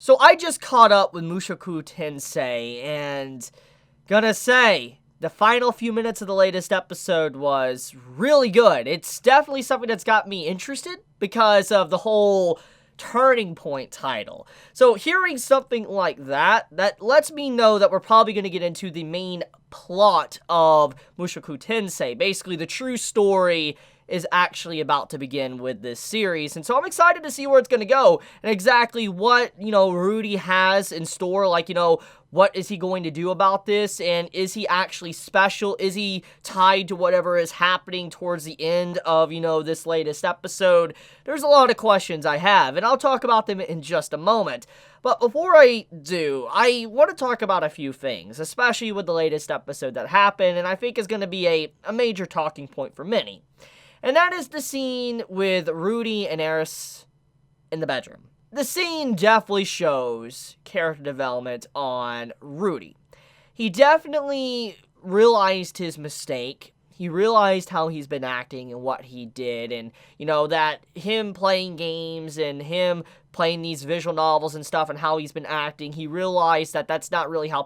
So I just caught up with Mushoku Tensei, and gonna say, the final few minutes of the latest episode was really good. It's definitely something that's got me interested because of the whole turning point title. So hearing something like that lets me know that we're probably going to get into the main plot of Mushoku Tensei. Basically, the true story is actually about to begin with this series, and so I'm excited to see where it's going to go, and exactly what, Rudy has in store, what is he going to do about this, and is he actually special? Is he tied to whatever is happening towards the end of, this latest episode? There's a lot of questions I have, and I'll talk about them in just a moment. But before I do, I want to talk about a few things, especially with the latest episode that happened, and I think is going to be a major talking point for many. And that is the scene with Rudy and Eris in the bedroom. The scene definitely shows character development on Rudy. He definitely realized his mistake. He realized how he's been acting and what he did, and, that him playing games and him playing these visual novels and stuff and how he's been acting, he realized that that's not really how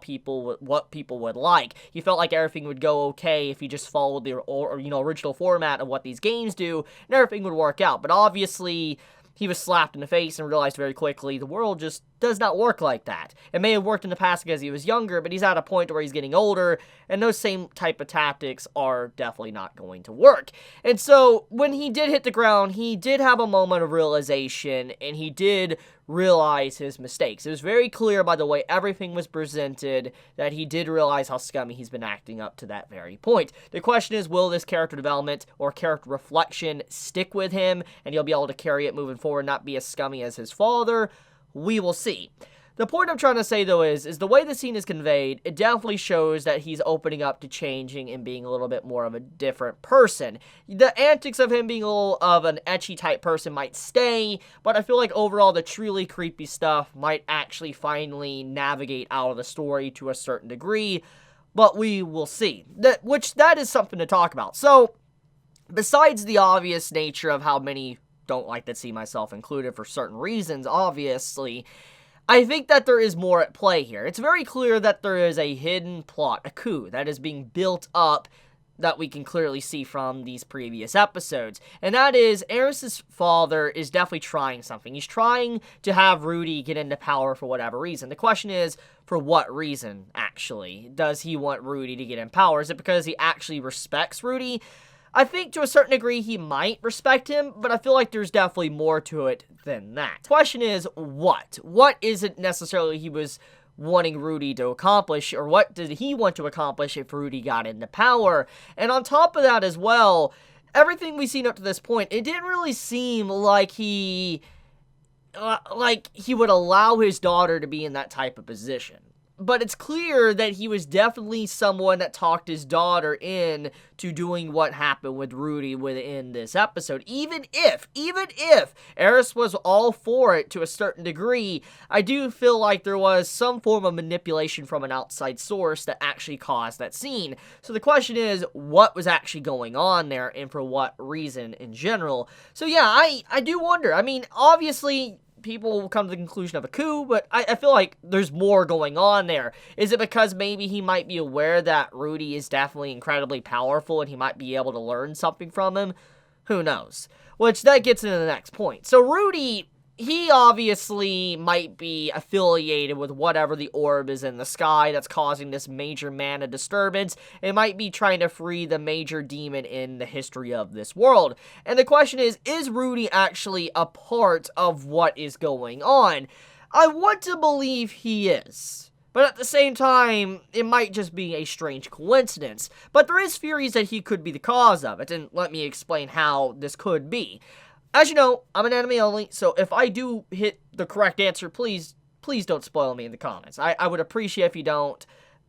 what people would like. He felt like everything would go okay if he just followed the original format of what these games do, and everything would work out. But obviously, he was slapped in the face and realized very quickly the world just does not work like that. It may have worked in the past because he was younger, but he's at a point where he's getting older, and those same type of tactics are definitely not going to work. And so, when he did hit the ground, he did have a moment of realization, and he did realize his mistakes. It was very clear by the way everything was presented that he did realize how scummy he's been acting up to that very point. The question is, will this character development or character reflection stick with him, and he'll be able to carry it moving forward, not be as scummy as his father? We will see. The point I'm trying to say, though, is the way the scene is conveyed, it definitely shows that he's opening up to changing and being a little bit more of a different person. The antics of him being a little of an ecchi type person might stay, but I feel like overall the truly creepy stuff might actually finally navigate out of the story to a certain degree, but we will see. That is something to talk about. So, besides the obvious nature of how many don't like to see myself included for certain reasons, obviously, I think that there is more at play here. It's very clear that there is a hidden plot, a coup, that is being built up that we can clearly see from these previous episodes. And that is, Eris's father is definitely trying something. He's trying to have Rudy get into power for whatever reason. The question is, for what reason, actually? Does he want Rudy to get in power? Is it because he actually respects Rudy? I think to a certain degree he might respect him, but I feel like there's definitely more to it than that. The question is, what? What is it necessarily he was wanting Rudy to accomplish, or what did he want to accomplish if Rudy got into power? And on top of that as well, everything we've seen up to this point, it didn't really seem like he would allow his daughter to be in that type of position. But it's clear that he was definitely someone that talked his daughter in to doing what happened with Rudy within this episode. Even if Eris was all for it to a certain degree, I do feel like there was some form of manipulation from an outside source that actually caused that scene. So the question is, what was actually going on there, and for what reason in general? So yeah, I do wonder. I mean, obviously, people will come to the conclusion of a coup, but I feel like there's more going on there. Is it because maybe he might be aware that Rudy is definitely incredibly powerful and he might be able to learn something from him? Who knows? Which, that gets into the next point. So Rudy, he obviously might be affiliated with whatever the orb is in the sky that's causing this major mana disturbance. It might be trying to free the major demon in the history of this world. And the question is Rudy actually a part of what is going on? I want to believe he is. But at the same time, it might just be a strange coincidence. But there is theories that he could be the cause of it, and let me explain how this could be. As you know, I'm an anime only, so if I do hit the correct answer, please don't spoil me in the comments. I would appreciate if you don't,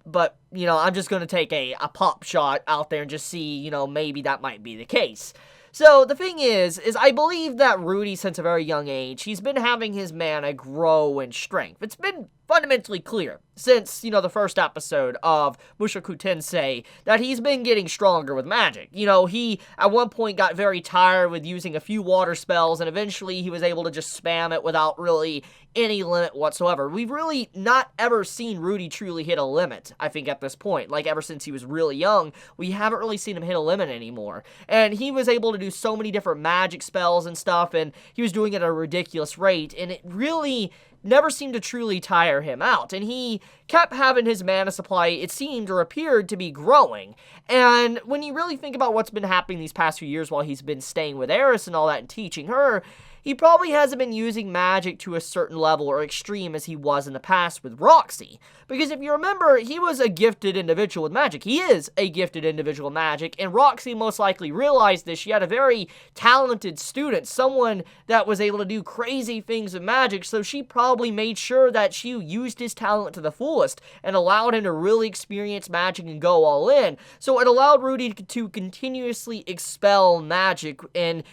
but, I'm just going to take a pop shot out there and just see, maybe that might be the case. So, the thing is I believe that Rudy, since a very young age, he's been having his mana grow in strength. It's been fundamentally clear since, the first episode of Mushoku Tensei that he's been getting stronger with magic. He, at one point, got very tired with using a few water spells, and eventually he was able to just spam it without really any limit whatsoever. We've really not ever seen Rudy truly hit a limit, I think, at this point. Like, ever since he was really young, we haven't really seen him hit a limit anymore. And he was able to do so many different magic spells and stuff, and he was doing it at a ridiculous rate, and it really never seemed to truly tire him out, and he kept having his mana supply, it seemed or appeared to be growing. And when you really think about what's been happening these past few years while he's been staying with Eris and all that and teaching her, he probably hasn't been using magic to a certain level or extreme as he was in the past with Roxy. Because if you remember, he was a gifted individual with magic. He is a gifted individual with magic, and Roxy most likely realized this. She had a very talented student, someone that was able to do crazy things with magic, so she probably made sure that she used his talent to the fullest and allowed him to really experience magic and go all in. So it allowed Rudy to continuously expel magic and,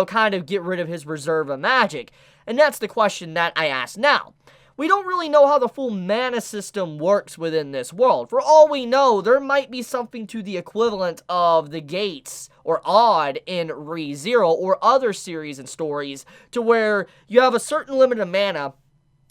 kind of get rid of his reserve of magic. And that's the question that I ask now. We don't really know how the full mana system works within this world. For all we know, there might be something to the equivalent of the gates or odd in Re:Zero or other series and stories to where you have a certain limit of mana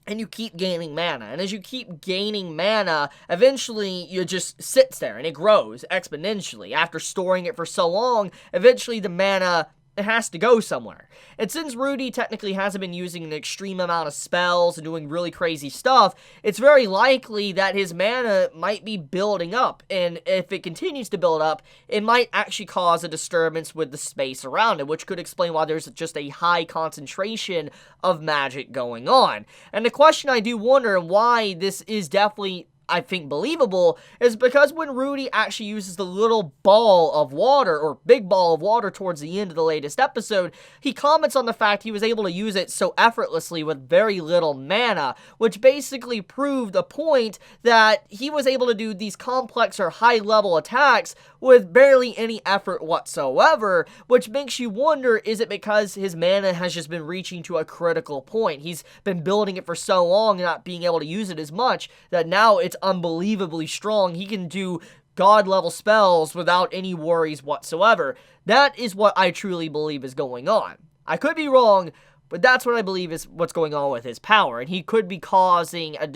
and you keep gaining mana. And as you keep gaining mana, eventually it just sits there and it grows exponentially. After storing it for so long, eventually the mana, it has to go somewhere. And since Rudy technically hasn't been using an extreme amount of spells and doing really crazy stuff, it's very likely that his mana might be building up. And if it continues to build up, it might actually cause a disturbance with the space around it, which could explain why there's just a high concentration of magic going on. And the question I do wonder why this is definitely, I think, believable is because when Rudy actually uses the little ball of water, or big ball of water towards the end of the latest episode, he comments on the fact he was able to use it so effortlessly with very little mana, which basically proved a point that he was able to do these complex or high-level attacks with barely any effort whatsoever, which makes you wonder, is it because his mana has just been reaching to a critical point? He's been building it for so long and not being able to use it as much that now it's unbelievably strong. He can do god-level spells without any worries whatsoever. That is what I truly believe is going on. I could be wrong, but that's what I believe is what's going on with his power, and he could be causing a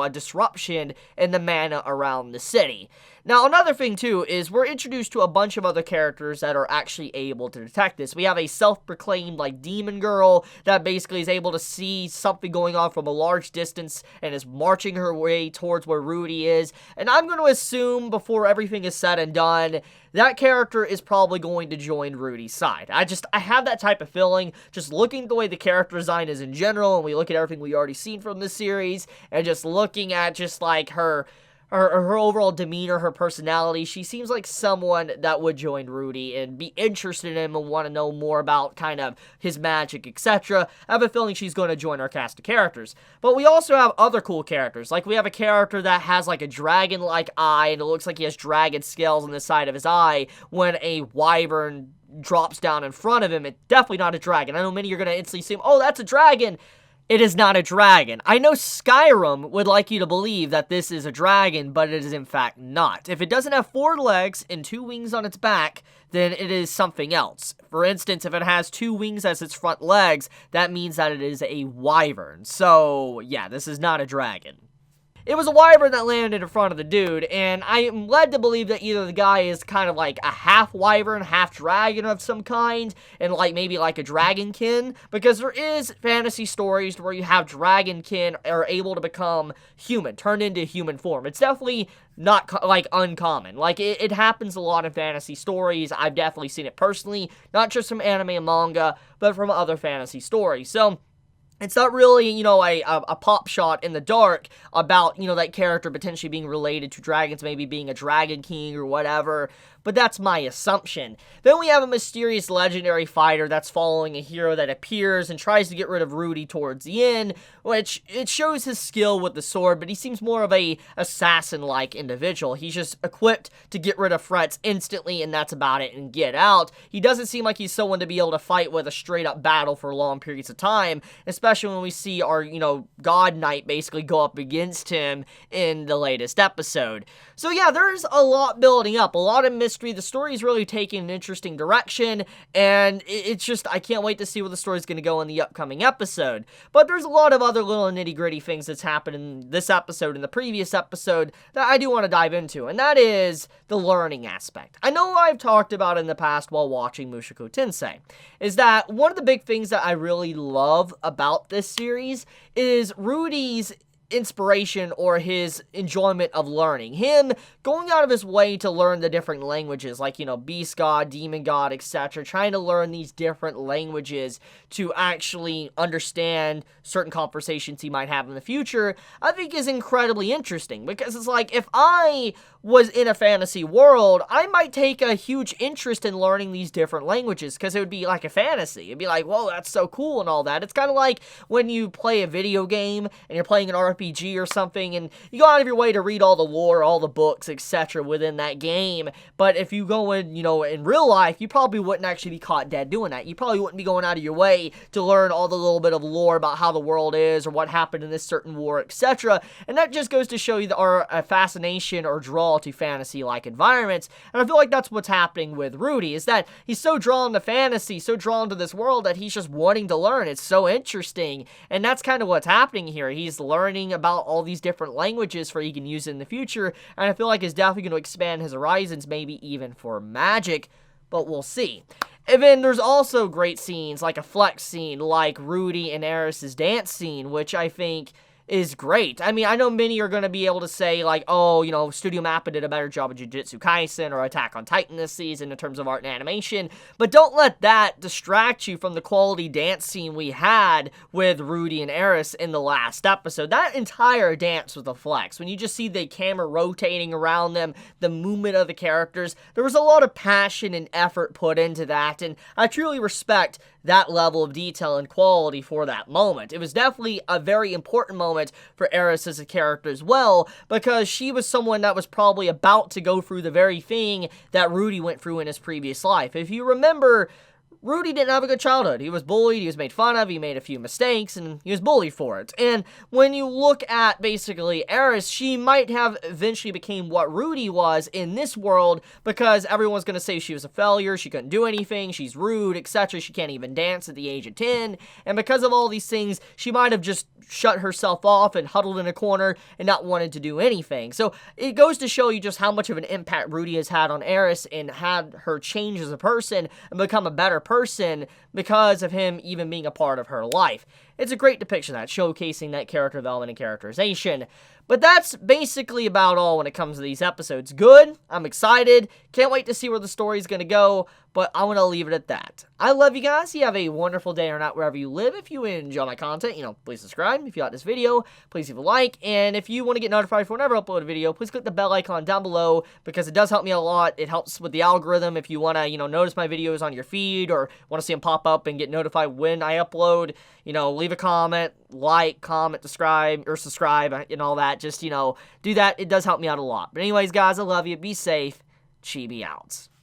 disruption in the mana around the city. Now, another thing, too, is we're introduced to a bunch of other characters that are actually able to detect this. We have a self-proclaimed, demon girl that basically is able to see something going on from a large distance and is marching her way towards where Rudy is. And I'm going to assume, before everything is said and done, that character is probably going to join Rudy's side. I have that type of feeling, just looking at the way the character design is in general, and we look at everything we already seen from this series, and just looking at just her overall demeanor, her personality, she seems like someone that would join Rudy and be interested in him and want to know more about kind of his magic, etc. I have a feeling she's going to join our cast of characters. But we also have other cool characters. Like, we have a character that has a dragon-like eye, and it looks like he has dragon scales on the side of his eye when a wyvern drops down in front of him. It's definitely not a dragon. I know many are going to instantly assume, oh, that's a dragon. It is not a dragon. I know Skyrim would like you to believe that this is a dragon, but it is in fact not. If it doesn't have 4 legs and 2 wings on its back, then it is something else. For instance, if it has 2 wings as its front legs, that means that it is a wyvern. So, yeah, this is not a dragon. It was a wyvern that landed in front of the dude, and I am led to believe that either the guy is kind of like a half wyvern, half dragon of some kind, and maybe a dragonkin, because there is fantasy stories where you have dragonkin are able to become human, turn into human form. It's definitely not uncommon. It happens a lot in fantasy stories. I've definitely seen it personally, not just from anime and manga, but from other fantasy stories. So it's not really, a pop shot in the dark about, that character potentially being related to dragons, maybe being a dragon king or whatever, but that's my assumption. Then we have a mysterious legendary fighter that's following a hero that appears and tries to get rid of Rudy towards the end, which it shows his skill with the sword, but he seems more of a assassin-like individual. He's just equipped to get rid of threats instantly, and that's about it, and get out. He doesn't seem like he's someone to be able to fight with a straight-up battle for long periods of time, especially especially when we see our, God Knight basically go up against him in the latest episode. So yeah, there's a lot building up, a lot of mystery. The story is really taking an interesting direction, and it's just, I can't wait to see where the story's going to go in the upcoming episode. But there's a lot of other little nitty-gritty things that's happened in this episode and the previous episode that I do want to dive into, and that is the learning aspect. I know I've talked about in the past while watching Mushoku Tensei, is that one of the big things that I really love about this series is Rudy's inspiration or his enjoyment of learning. Him going out of his way to learn the different languages, like, Beast God, Demon God, etc. Trying to learn these different languages to actually understand certain conversations he might have in the future, I think is incredibly interesting. Because it's like, if I was in a fantasy world, I might take a huge interest in learning these different languages, because it would be like a fantasy. It'd be like, whoa, that's so cool and all that. It's kind of like when you play a video game and you're playing an RPG or something, and you go out of your way to read all the lore, all the books, etc. within that game. But if you go in, in real life, you probably wouldn't actually be caught dead doing that. You probably wouldn't be going out of your way to learn all the little bit of lore about how the world is or what happened in this certain war, etc. And that just goes to show you our fascination or draw to fantasy-like environments. And I feel like that's what's happening with Rudy, is that he's so drawn to fantasy, so drawn to this world, that he's just wanting to learn. It's so interesting. And that's kind of what's happening here. He's learning about all these different languages for he can use it in the future, and I feel like it's definitely going to expand his horizons, maybe even for magic, but we'll see. And then there's also great scenes, like a flex scene, like Rudy and Eris's dance scene, which I think is great. I mean, I know many are going to be able to say, like, oh, Studio Mappa did a better job of Jujutsu Kaisen or Attack on Titan this season in terms of art and animation, but don't let that distract you from the quality dance scene we had with Rudy and Eris in the last episode. That entire dance was a flex. When you just see the camera rotating around them, the movement of the characters, there was a lot of passion and effort put into that, and I truly respect that level of detail and quality for that moment. It was definitely a very important moment for Eris as a character as well, because she was someone that was probably about to go through the very thing that Rudy went through in his previous life. If you remember, Rudy didn't have a good childhood. He was bullied, he was made fun of, he made a few mistakes, and he was bullied for it. And when you look at, basically, Eris, she might have eventually became what Rudy was in this world, because everyone's going to say she was a failure, she couldn't do anything, she's rude, etc. She can't even dance at the age of 10. And because of all these things, she might have just shut herself off and huddled in a corner and not wanted to do anything. So it goes to show you just how much of an impact Rudy has had on Eris and had her change as a person and become a better person because of him even being a part of her life. It's a great depiction of that, showcasing that character development and characterization. But that's basically about all when it comes to these episodes. Good, I'm excited, can't wait to see where the story's gonna go, but I'm gonna leave it at that. I love you guys, you have a wonderful day or night wherever you live. If you enjoy my content, please subscribe. If you like this video, please leave a like, and if you want to get notified for whenever I upload a video, please click the bell icon down below, because it does help me a lot. It helps with the algorithm if you want to, notice my videos on your feed, or want to see them pop up and get notified when I upload. Leave a comment, like, comment, subscribe, and all that. Just, do that. It does help me out a lot. But anyways, guys, I love you. Be safe. Chibi out.